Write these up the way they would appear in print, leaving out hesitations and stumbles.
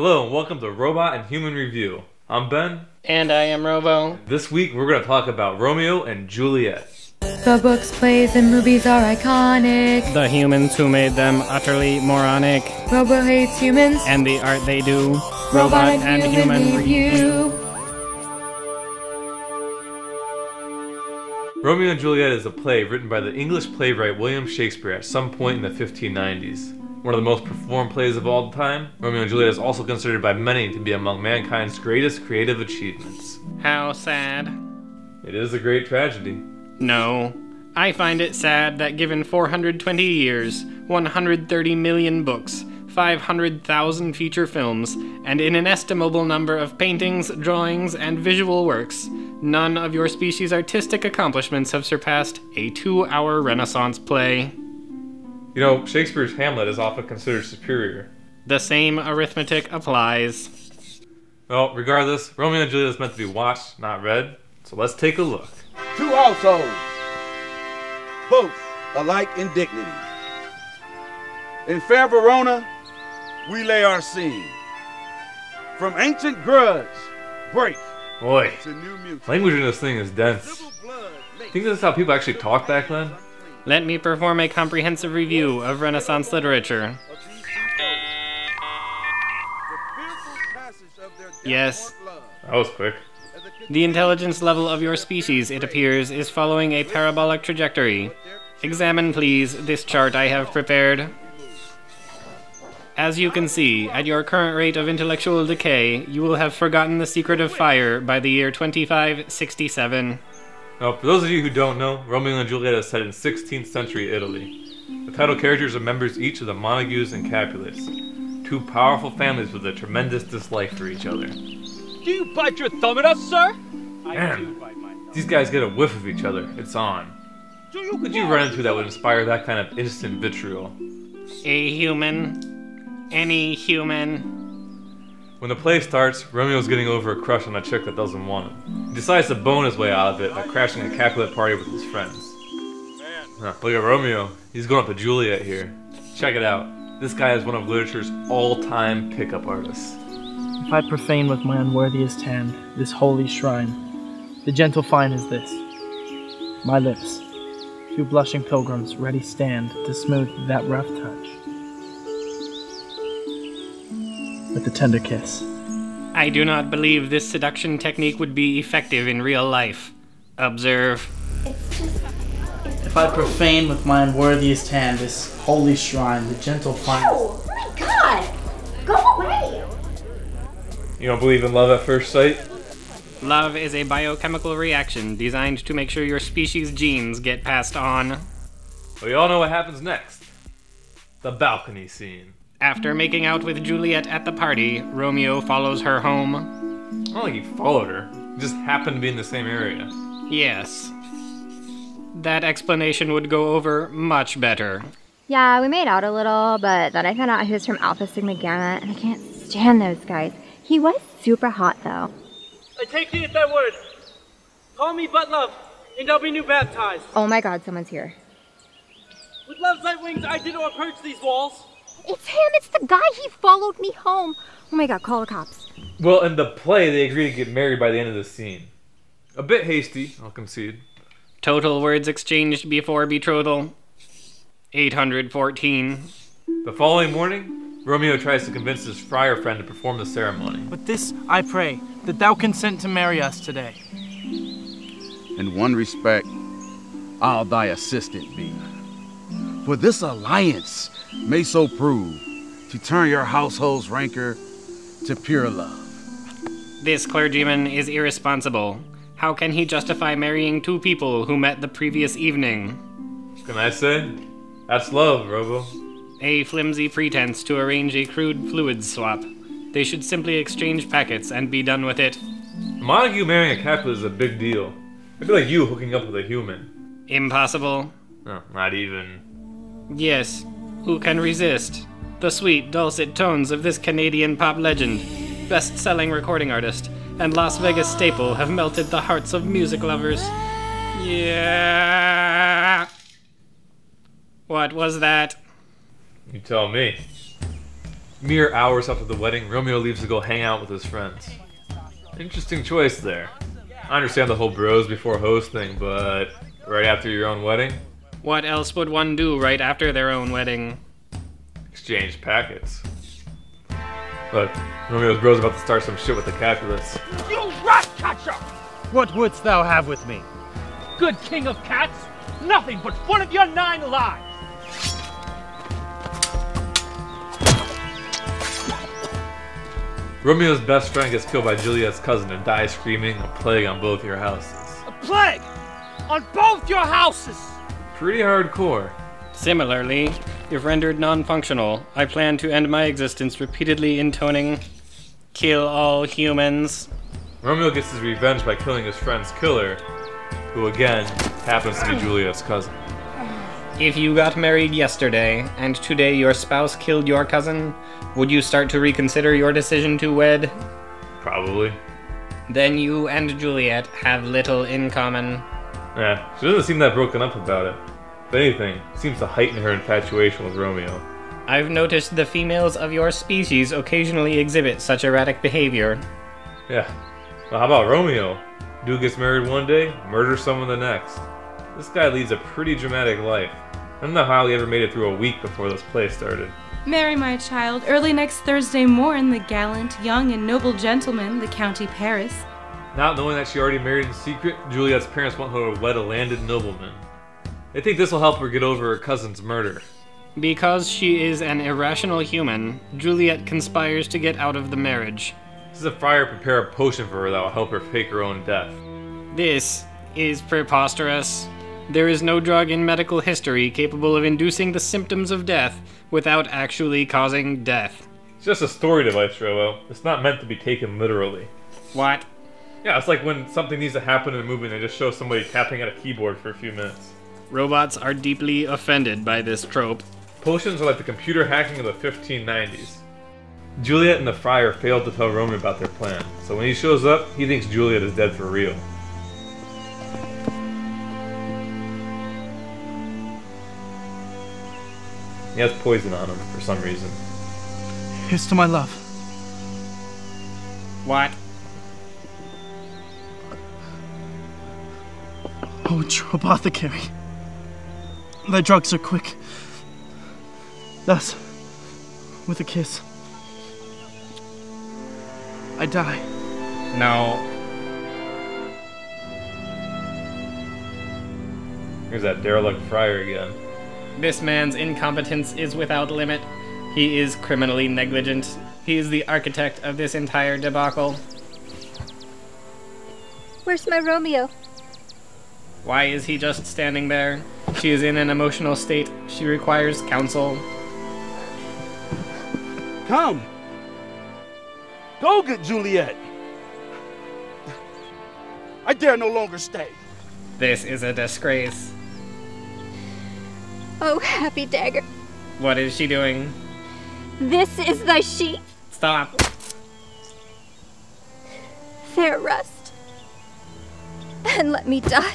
Hello and welcome to Robot and Human Review. I'm Ben. And I am Robo. This week we're going to talk about Romeo and Juliet. The books, plays, and movies are iconic. The humans who made them utterly moronic. Robo hates humans. And the art they do. Robot and Human Review. Romeo and Juliet is a play written by the English playwright William Shakespeare at some point in the 1590s. One of the most performed plays of all time, Romeo and Juliet is also considered by many to be among mankind's greatest creative achievements. How sad. It is a great tragedy. No. I find it sad that given 420 years, 130 million books, 500,000 feature films, and an inestimable number of paintings, drawings, and visual works, none of your species' artistic accomplishments have surpassed a 2-hour Renaissance play. You know, Shakespeare's Hamlet is often considered superior. The same arithmetic applies. Well, regardless, Romeo and Juliet is meant to be watched, not read, so let's take a look. Two households, both alike in dignity. In fair Verona, we lay our scene. From ancient grudge, break Boy, to new music. language in this thing is dense. Think this is how people actually talked back then? Let me perform a comprehensive review of Renaissance literature. Yes. That was quick. The intelligence level of your species, it appears, is following a parabolic trajectory. Examine, please, this chart I have prepared. As you can see, at your current rate of intellectual decay, you will have forgotten the secret of fire by the year 2567. Now, for those of you who don't know, Romeo and Juliet is set in 16th century Italy. The title characters are members each of the Montagues and Capulets, two powerful families with a tremendous dislike for each other. Do you bite your thumb at us, sir? Man, these guys get a whiff of each other. It's on. Who could you run into that would inspire that kind of instant vitriol? A human. Any human. When the play starts, Romeo's getting over a crush on a chick that doesn't want him. He decides to bone his way out of it by crashing a Capulet party with his friends. Look at Romeo. He's going up to Juliet here. Check it out. This guy is one of literature's all-time pickup artists. If I profane with my unworthiest hand this holy shrine, the gentle fine is this. My lips, two blushing pilgrims ready stand to smooth that rough touch with a tender kiss. I do not believe this seduction technique would be effective in real life. Observe. If I profane with my unworthiest hand this holy shrine, the gentle fine. Oh my God! Go away! You don't believe in love at first sight? Love is a biochemical reaction designed to make sure your species' genes get passed on. Well, you all know what happens next. The balcony scene. After making out with Juliet at the party, Romeo follows her home. I don't think he followed her. He just happened to be in the same area. Yes. That explanation would go over much better. Yeah, we made out a little, but then I found out he was from Alpha Sigma Gamma, and I can't stand those guys. He was super hot, though. I take thee at thy word. Call me but love, and I'll be new baptized. Oh my God, someone's here. With love's light wings, I did approach these walls. It's him! It's the guy! He followed me home! Oh my God, call the cops. Well, in the play, they agree to get married by the end of the scene. A bit hasty, I'll concede. Total words exchanged before betrothal. 814. The following morning, Romeo tries to convince his friar friend to perform the ceremony. But this I pray, that thou consent to marry us today. In one respect, I'll thy assistant be. For this alliance may so prove to turn your household's rancor to pure love. This clergyman is irresponsible. How can he justify marrying two people who met the previous evening? What can I say? That's love, Robo. A flimsy pretense to arrange a crude fluids swap. They should simply exchange packets and be done with it. Montague marrying a Capulet is a big deal. It'd be like you hooking up with a human. Impossible. No, not even. Yes, who can resist? The sweet, dulcet tones of this Canadian pop legend, best-selling recording artist, and Las Vegas staple have melted the hearts of music lovers. Yeah. What was that? You tell me. Mere hours after the wedding, Romeo leaves to go hang out with his friends. Interesting choice there. I understand the whole bros before hoes thing, but right after your own wedding? What else would one do right after their own wedding? Exchange packets. Look, Romeo's bro's about to start some shit with the calculus. You rat catcher! What wouldst thou have with me? Good king of cats, nothing but one of your 9 lives! Romeo's best friend gets killed by Juliet's cousin and dies screaming, "A plague on both your houses." A plague on both your houses! Pretty hardcore. Similarly, if rendered non-functional, I plan to end my existence repeatedly intoning, "Kill all humans." Romeo gets his revenge by killing his friend's killer, who again happens to be Juliet's cousin. If you got married yesterday, and today your spouse killed your cousin, would you start to reconsider your decision to wed? Probably. Then you and Juliet have little in common. Yeah, she doesn't seem that broken up about it. If anything, it seems to heighten her infatuation with Romeo. I've noticed the females of your species occasionally exhibit such erratic behavior. Yeah. Well, how about Romeo? Dude gets married one day, murders someone the next. This guy leads a pretty dramatic life. I don't know how he ever made it through a week before this play started. Marry my child, early next Thursday morn, the gallant, young, and noble gentleman, the County Paris. Not knowing that she already married in secret, Juliet's parents want her to wed a landed nobleman. They think this will help her get over her cousin's murder. Because she is an irrational human, Juliet conspires to get out of the marriage. This is a friar prepare a potion for her that will help her fake her own death. This is preposterous. There is no drug in medical history capable of inducing the symptoms of death without actually causing death. It's just a story device, Robo. It's not meant to be taken literally. What? Yeah, it's like when something needs to happen in a movie and they just show somebody tapping at a keyboard for a few minutes. Robots are deeply offended by this trope. Potions are like the computer hacking of the 1590s. Juliet and the friar failed to tell Romeo about their plan, so when he shows up, he thinks Juliet is dead for real. He has poison on him for some reason. Here's to my love. What? Oh, true apothecary. Thy drugs are quick. Thus, with a kiss, I die. No. Here's that derelict friar again. This man's incompetence is without limit. He is criminally negligent. He is the architect of this entire debacle. Where's my Romeo? Why is he just standing there? She is in an emotional state. She requires counsel. Come! Go, good Juliet! I dare no longer stay. This is a disgrace. Oh, happy dagger. What is she doing? This is thy sheath. Stop. Fair rest. And let me die.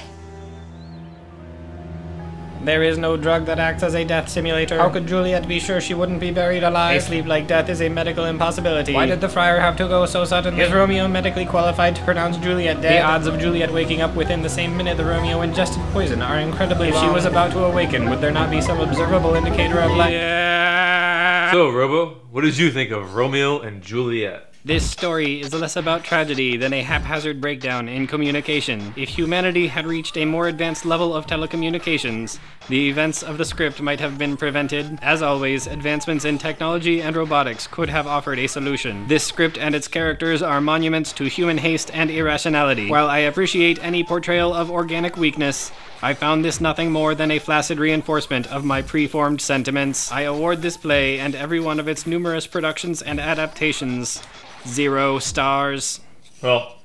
There is no drug that acts as a death simulator. How could Juliet be sure she wouldn't be buried alive? A sleep like death is a medical impossibility. Why did the friar have to go so suddenly? Is Romeo medically qualified to pronounce Juliet dead? The odds of Juliet waking up within the same minute the Romeo ingested poison are incredibly low. If she was about to awaken, would there not be some observable indicator of life? Yeah. So, Robo, what did you think of Romeo and Juliet? This story is less about tragedy than a haphazard breakdown in communication. If humanity had reached a more advanced level of telecommunications, the events of the script might have been prevented. As always, advancements in technology and robotics could have offered a solution. This script and its characters are monuments to human haste and irrationality. While I appreciate any portrayal of organic weakness, I found this nothing more than a flaccid reinforcement of my preformed sentiments. I award this play and every one of its numerous productions and adaptations 0 stars. Well,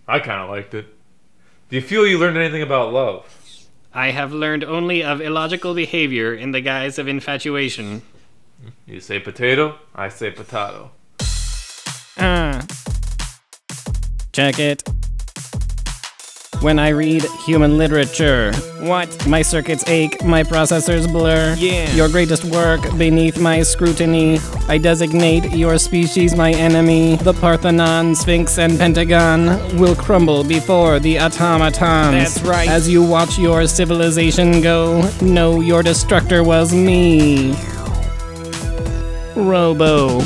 I kind of liked it. Do you feel you learned anything about love? I have learned only of illogical behavior in the guise of infatuation. You say potato, I say potato. Check it. when I read human literature. What? My circuits ache, my processors blur. Yeah. Your greatest work beneath my scrutiny. I designate your species my enemy. The Parthenon, Sphinx, and Pentagon will crumble before the automatons. That's right. As you watch your civilization go, know your destructor was me. ROBO.